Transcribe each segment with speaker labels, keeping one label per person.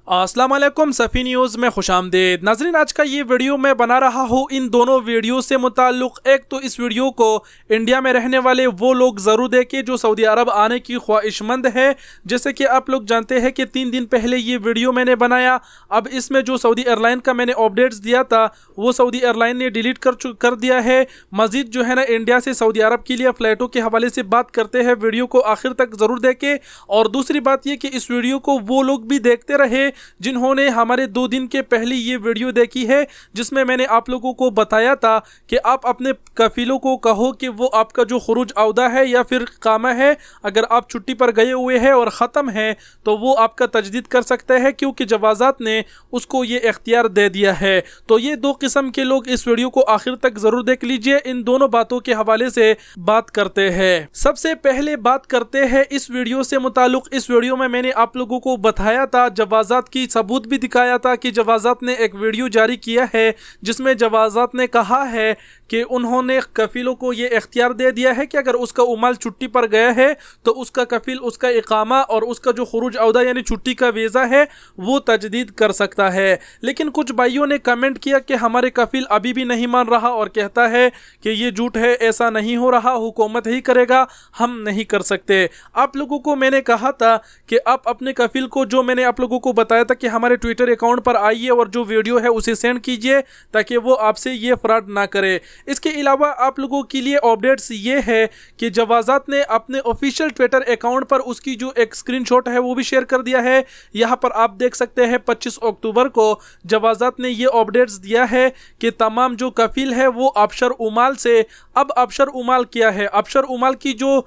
Speaker 1: अस्सलाम वालेकुम, सफ़ी न्यूज़ में खुशामदीद। नाज़रीन, आज का ये वीडियो मैं बना रहा हूँ इन दोनों वीडियो से मुताल्लिक़। एक तो इस वीडियो को इंडिया में रहने वाले वो लोग ज़रूर देखें जो सऊदी अरब आने की ख्वाहिशमंद है। जैसे कि आप लोग जानते हैं कि 3 दिन पहले ये वीडियो मैंने बनाया। अब इसमें जो सऊदी एयरलाइन का मैंने अपडेट्स दिया था वो सऊदी एयरलाइन ने डिलीट कर दिया है। मज़ीद जो है ना, इंडिया से सऊदी अरब के लिए फ़्लाइटों के हवाले से बात करते हैं। वीडियो को आखिर तक ज़रूर देखें। और दूसरी बात ये कि इस वीडियो को वो लोग भी देखते रहे जिन्होंने हमारे 2 दिन के पहले ये वीडियो देखी है, जिसमें मैंने आप लोगों को बताया था कि आप अपने कफीलों को कहो कि वो आपका जो खुरूज औदा है या फिर कामा है, अगर आप छुट्टी पर गए हुए हैं और ख़त्म है तो वो आपका तजदीद कर सकते हैं, क्योंकि जवाज़ात ने उसको ये इख्तियार दे दिया है। तो ये 2 किस्म के लोग इस वीडियो को आखिर तक ज़रूर देख लीजिए। इन दोनों बातों के हवाले से बात करते हैं। सबसे पहले बात करते हैं इस वीडियो से मुताल्लिक़। इस वीडियो में मैंने आप लोगों को बताया था, जवाज़ात की सबूत भी दिखाया था कि जवाज़ात ने एक वीडियो जारी किया है जिसमें जवाज़ात ने कहा है कि उन्होंने कफ़ीलों को ये इख्तियार दे दिया है कि अगर उसका उमाल छुट्टी पर गया है तो उसका कफ़ील उसका इकामा और उसका जो खुरूज औदा यानी छुट्टी का वीज़ा है वो तजदीद कर सकता है। लेकिन कुछ भाइयों ने कमेंट किया कि हमारे कफ़ील अभी भी नहीं मान रहा और कहता है कि ये झूठ है, ऐसा नहीं हो रहा, हुकूमत ही करेगा, हम नहीं कर सकते। आप लोगों को मैंने कहा था कि आप अपने कफ़ील को, जो मैंने आप लोगों को बताया था कि हमारे ट्विटर अकाउंट पर आइए और जो वीडियो है उसे सेंड कीजिए ताकि वो आपसे ये फ्रॉड ना करे। इसके अलावा आप लोगों के लिए अपडेट्स ये है कि जवाज़ात ने अपने ऑफिशियल ट्विटर अकाउंट पर उसकी जो एक स्क्रीनशॉट है वो भी शेयर कर दिया है। यहाँ पर आप देख सकते हैं 25 अक्टूबर को जवाज़ात ने ये अपडेट्स दिया है कि तमाम जो कफ़ील है वो अबशर उमाल से, अब अबशर उमाल क्या है, अबशर उमाल की जो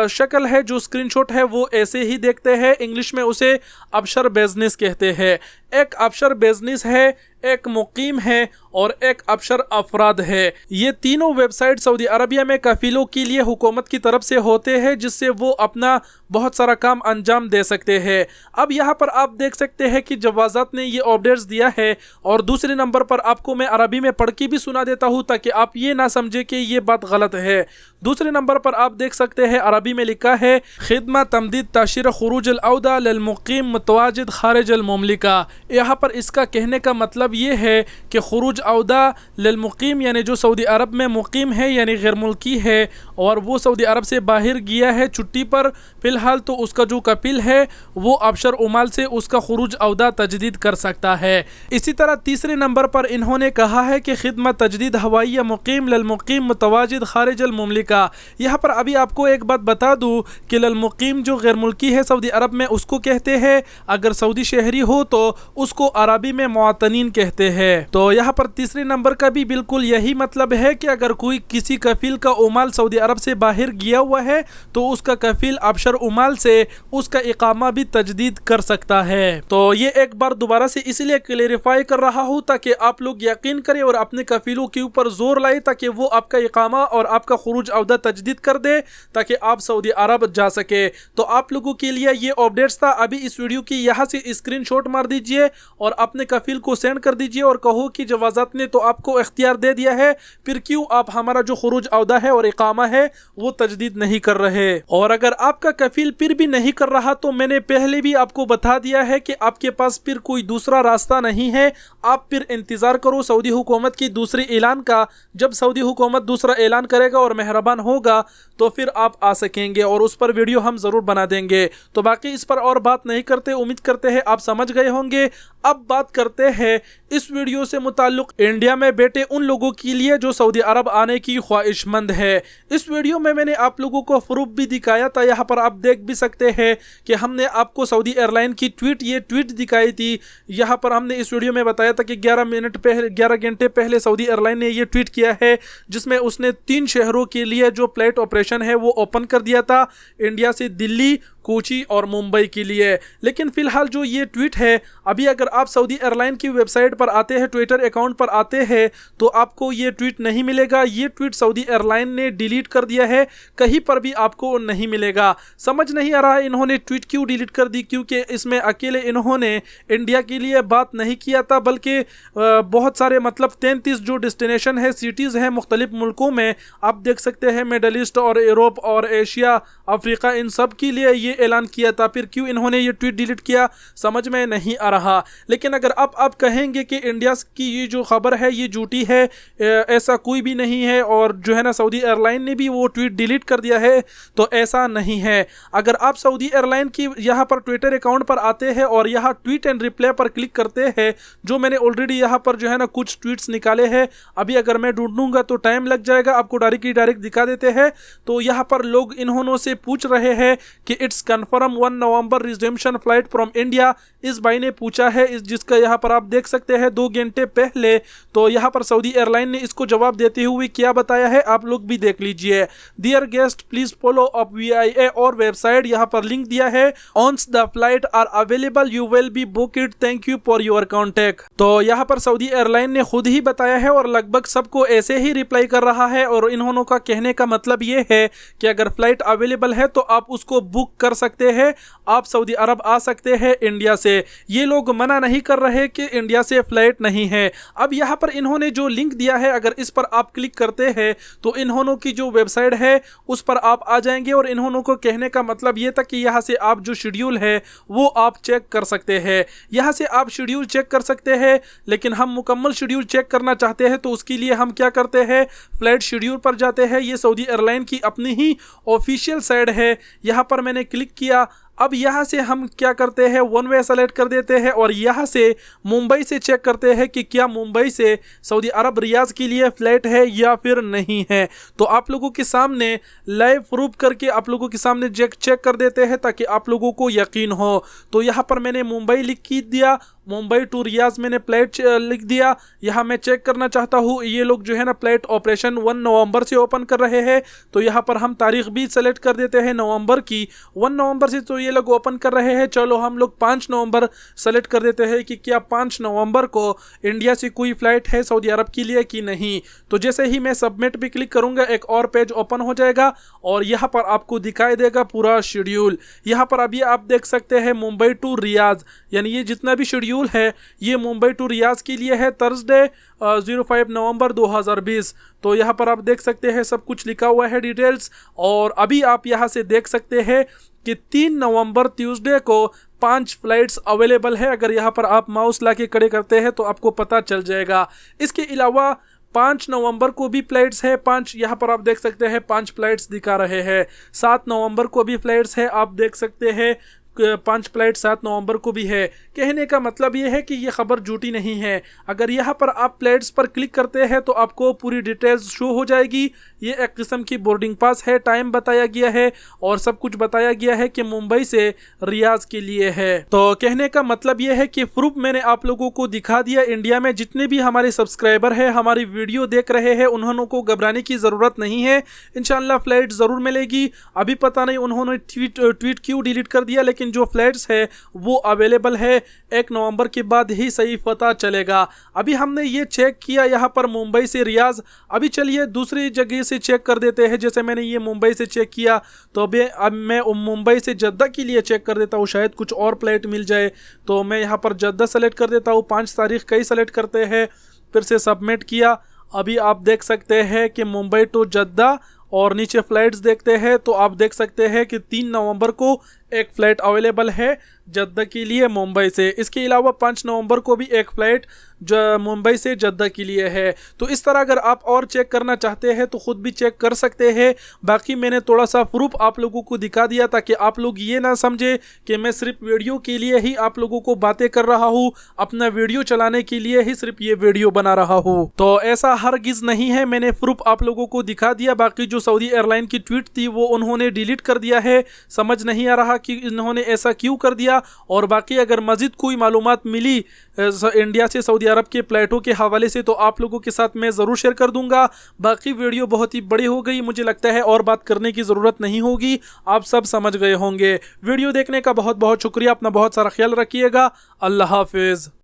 Speaker 1: शक्ल है, जो स्क्रीनशॉट है वो ऐसे ही देखते हैं। इंग्लिश में उसे अबशर बिजनेस कहते हैं। एक अबशर बिजनेस है, एक मुकीम है और एक अबशर अफराद है। ये तीनों वेबसाइट सऊदी अरबिया में कफ़ीलों के लिए हुकूमत की तरफ से होते हैं, जिससे वो अपना बहुत सारा काम अंजाम दे सकते हैं। अब यहाँ पर आप देख सकते हैं कि जवाज़ात ने ये अपडेट्स दिया है। और दूसरे नंबर पर आपको मैं अरबी में पढ़ के भी सुना देता हूँ ताकि आप ये ना समझे कि ये बात गलत है। दूसरे नंबर पर आप देख सकते हैं अरबी में लिखा है, खिदमत तमदीद ताशीर खुरूज अल-औदा लिल-मुकीम मुतवाजिद खारिज अल-मुमलिका। यहाँ पर इसका कहने का मतलब ये है कि खुरूज औदा लिल-मुकीम यानी जो सऊदी अरब में मुकीम है यानी गैर मुल्की है और वो सऊदी अरब से बाहर गया है छुट्टी पर फ़िलहाल, तो उसका जो कपिल है वो अबशर उमाल से उसका खुरूज औदा तजदीद कर सकता है। इसी तरह तीसरे नंबर पर इन्होंने कहा है कि खिदमत तजदीद हवाई मुकीम लिल-मुकीम मुतवाजिद खारिज अल-मुमलिका। यहाँ पर अभी आपको एक बात बता दूँ कि लिल-मुकीम जो गैर मुल्की है सऊदी अरब में उसको कहते हैं, अगर सऊदी शहरी हो तो उसको अरबी में मुअत्तनीन कहते हैं। तो यहाँ पर तीसरे नंबर का भी बिल्कुल यही मतलब है कि अगर कोई किसी कफील का उमाल सऊदी अरब से बाहर गया हुआ है तो उसका कफील अबशर उमाल से उसका इकामा भी तजदीद कर सकता है। तो ये एक बार दोबारा से इसलिए क्लेरिफाई कर रहा हूँ ताकि आप लोग यकीन करें और अपने कफीलों के ऊपर जोर लाए ताकि वो आपका इकामा और आपका खुरूज औदा तजदीद कर दे ताकि आप सऊदी अरब जा सके। तो आप लोगों के लिए ये अपडेट्स था। अभी इस वीडियो की यहाँ से स्क्रीनशॉट मार दीजिए और अपने कफील को सेंड कर दीजिए और कहो कि जवाज़ात ने तो आपको इख्तियार दे दिया है, फिर क्यों आप हमारा जो खुरूज औदा है और इकामा है वो तजदीद नहीं कर रहे। और अगर आपका कफील फिर भी नहीं कर रहा तो मैंने पहले भी आपको बता दिया है कि आपके पास फिर कोई दूसरा रास्ता नहीं है। आप फिर इंतज़ार करो सऊदी हुकूमत की दूसरी ऐलान का। जब सऊदी हुकूमत दूसरा ऐलान करेगा और मेहरबान होगा तो फिर आप आ सकेंगे और उस पर वीडियो हम ज़रूर बना देंगे। तो बाकी इस पर और बात नहीं करते, उम्मीद करते हैं आप समझ गए होंगे। अब बात करते हैं इस वीडियो से मुताल्लिक़ इंडिया में बैठे उन लोगों के लिए जो सऊदी अरब आने की ख्वाहिशमंद है। इस वीडियो में मैंने आप लोगों को प्रूफ भी दिखाया था, यहाँ पर आप देख भी सकते हैं कि हमने आपको सऊदी एयरलाइन की ये ट्वीट दिखाई थी। यहाँ पर हमने इस वीडियो में बताया था कि 11 घंटे पहले सऊदी एयरलाइन ने ये ट्वीट किया है जिसमें उसने 3 शहरों के लिए जो फ्लाइट ऑपरेशन है वो ओपन कर दिया था, इंडिया से दिल्ली, कोची और मुंबई के लिए। लेकिन फ़िलहाल जो ये ट्वीट है, अभी अगर आप सऊदी एयरलाइन की वेबसाइट पर आते हैं, ट्विटर अकाउंट पर आते हैं तो आपको ये ट्वीट नहीं मिलेगा। ये ट्वीट सऊदी एयरलाइन ने डिलीट कर दिया है, कहीं पर भी आपको नहीं मिलेगा। समझ नहीं आ रहा है इन्होंने ट्वीट क्यों डिलीट कर दी, क्योंकि इसमें अकेले इन्होंने इंडिया के लिए बात नहीं किया था बल्कि बहुत सारे मतलब 33 जो डेस्टिनेशन है, सिटीज़ हैं मुख्तलिफ मुल्कों में, आप देख सकते हैं मिडल ईस्ट और यूरोप और एशिया, अफ्रीका, इन सब के लिए ये ये ऐलान किया था, फिर क्यों इन्होंने ये ट्वीट डिलीट किया, समझ में नहीं आ रहा। लेकिन अगर अब आप कहेंगे कि इंडिया की ये जो खबर है ये झूठी है, ऐसा कोई भी नहीं है, और जो है ना सऊदी एयरलाइन ने भी वो ट्वीट डिलीट कर दिया है, तो ऐसा नहीं है। अगर आप सऊदी एयरलाइन की यहाँ पर ट्विटर अकाउंट पर आते हैं और यहाँ ट्वीट एंड रिप्लाई पर क्लिक करते हैं, जो मैंने ऑलरेडी यहाँ पर जो है ना कुछ ट्वीट्स निकाले हैं, अभी अगर मैं ढूंढूंगा तो टाइम लग जाएगा, आपको डायरेक्ट दिखा देते हैं। तो यहाँ पर लोग इन्होंने से पूछ रहे हैं कि it's confirm 1 November resumption flight from India. इस भाई ने पूछा है, जिसका यहाँ पर आप देख सकते हैं 2 घंटे पहले। तो यहाँ पर सऊदी एयरलाइन ने इसको जवाब देते हुए क्या बताया है, आप लोग भी देख लीजिए। Dear guest please follow up VIA और वेबसाइट, यहाँ पर लिंक दिया है। Once the flight are available you will be booked, thank you for your contact. तो यहाँ पर सऊदी एयरलाइन ने खुद ही बताया है और लगभग सबको ऐसे ही रिप्लाई कर रहा है, और इन्होंने का कहने का मतलब ये है कि अगर फ्लाइट अवेलेबल है तो आप उसको बुक कर सकते हैं, आप सऊदी अरब आ सकते हैं इंडिया से। ये लोग मना नहीं कर रहे कि इंडिया से फ्लाइट नहीं है। अब यहाँ पर इन्होंने जो लिंक दिया है, अगर इस पर आप क्लिक करते हैं तो इन्होंने की जो वेबसाइट है उस पर आप आ जाएंगे, और इन्होंने को कहने का मतलब ये था कि यहाँ से आप जो शेड्यूल है वो आप चेक कर सकते हैं। यहाँ से आप शेड्यूल चेक कर सकते हैं, लेकिन हम मुकम्मल शेड्यूल चेक करना चाहते हैं तो उसके लिए हम क्या करते हैं, फ्लाइट शेड्यूल पर जाते हैं। ये सऊदी एयरलाइन की अपनी ही ऑफिशियल साइट है, यहाँ पर मैंने क्लिक किया। अब यहाँ से हम क्या करते हैं, 1 वे सेलेक्ट कर देते हैं, और यहाँ से मुंबई से चेक करते हैं कि क्या मुंबई से सऊदी अरब रियाज के लिए फ़्लाइट है या फिर नहीं है। तो आप लोगों के सामने लाइव प्रूफ करके आप लोगों के सामने चेक कर देते हैं ताकि आप लोगों को यकीन हो। तो यहाँ पर मैंने मुंबई लिख दिया, मुंबई टू रियाज मैंने फ्लाइट लिख दिया। यहाँ मैं चेक करना चाहता हूँ, ये लोग जो है ना फ्लाइट ऑपरेशन 1 नवंबर से ओपन कर रहे हैं, तो यहाँ पर हम तारीख भी सेलेक्ट कर देते हैं नवंबर की। 1 नवंबर से तो ये लोग ओपन कर रहे हैं, चलो हम लोग 5 नवंबर सेलेक्ट कर देते हैं कि क्या 5 नवंबर को इंडिया से कोई फ्लाइट है सऊदी अरब के लिए कि नहीं। तो जैसे ही मैं सबमिट भी क्लिक करूँगा एक और पेज ओपन हो जाएगा, और यहाँ पर आपको दिखाई देगा पूरा शेड्यूल। यहाँ पर अभी आप देख सकते हैं मुंबई टू रियाज, यानी ये जितना भी शेड्यूल है ये मुंबई टू रियाज के लिए है, थर्सडे 05 नवंबर 2020। तो यहाँ पर आप देख सकते हैं सब कुछ लिखा हुआ है डिटेल्स। और अभी आप यहाँ से देख सकते हैं कि 3 नवंबर ट्यूसडे को 5 फ्लाइट्स अवेलेबल है। अगर यहाँ पर आप माउस ला के खड़े करते हैं तो आपको पता चल जाएगा। इसके अलावा 5 नवंबर को भी फ्लाइट्स है, 5 यहाँ पर आप देख सकते हैं 5 फ्लाइट्स दिखा रहे हैं। 7 नवंबर को भी फ्लाइट्स है, आप देख सकते हैं 5 फ्लाइट 7 नवंबर को भी है। कहने का मतलब ये है कि ये खबर झूठी नहीं है। अगर यहाँ पर आप फ्लाइट्स पर क्लिक करते हैं तो आपको पूरी डिटेल्स शो हो जाएगी। ये एक किस्म की बोर्डिंग पास है, टाइम बताया गया है और सब कुछ बताया गया है कि मुंबई से रियाज के लिए है। तो कहने का मतलब ये है कि प्रूफ मैंने आप लोगों को दिखा दिया। इंडिया में जितने भी हमारे सब्सक्राइबर है हमारी वीडियो देख रहे हैं, उन्होंने को घबराने की ज़रूरत नहीं है। इंशाल्लाह फ्लाइट ज़रूर मिलेगी। अभी पता नहीं उन्होंने ट्वीट क्यों डिलीट कर दिया, लेकिन जो फ्लाइट्स है वो अवेलेबल है। 1 नवंबर के बाद ही सही पता चलेगा। अभी हमने ये चेक किया यहाँ पर मुंबई से रियाज। अभी चलिए दूसरी जगह से चेक कर देते हैं। जैसे मैंने ये मुंबई से चेक किया, तो अब मैं मुंबई से जद्दा के लिए चेक कर देता हूँ, शायद कुछ और फ्लाइट मिल जाए। तो मैं यहाँ पर जद्दा सेलेक्ट कर देता हूँ, 5 तारीख का ही सेलेक्ट करते हैं, फिर से सबमिट किया। अभी आप देख सकते हैं कि मुंबई टू जद्दा, और नीचे फ्लाइट्स देखते हैं तो आप देख सकते हैं कि 3 नवंबर को एक फ़्लाइट अवेलेबल है जद्दा के लिए मुंबई से। इसके अलावा 5 नवंबर को भी एक फ़्लाइट जो मुंबई से जद्दा के लिए है। तो इस तरह अगर आप और चेक करना चाहते हैं तो ख़ुद भी चेक कर सकते हैं। बाकी मैंने थोड़ा सा प्रूफ आप लोगों को दिखा दिया ताकि आप लोग ये ना समझे कि मैं सिर्फ वीडियो के लिए ही आप लोगों को बातें कर रहा हूँ, अपना वीडियो चलाने के लिए ही सिर्फ ये वीडियो बना रहा हूँ। तो ऐसा हरगिज़ नहीं है, मैंने प्रूफ आप लोगों को दिखा दिया। बाकी जो सऊदी एयरलाइन की ट्वीट थी वो उन्होंने डिलीट कर दिया है। समझ नहीं आ रहा कि इन्होंने ऐसा क्यों कर दिया। और बाकी अगर मज़ीद कोई मालूमात मिली इंडिया से सऊदी अरब के फ़्लाइटों के हवाले से तो आप लोगों के साथ मैं ज़रूर शेयर कर दूंगा। बाकी वीडियो बहुत ही बड़ी हो गई, मुझे लगता है और बात करने की ज़रूरत नहीं होगी, आप सब समझ गए होंगे। वीडियो देखने का बहुत बहुत शुक्रिया। अपना बहुत सारा ख्याल रखिएगा। अल्लाह हाफिज़।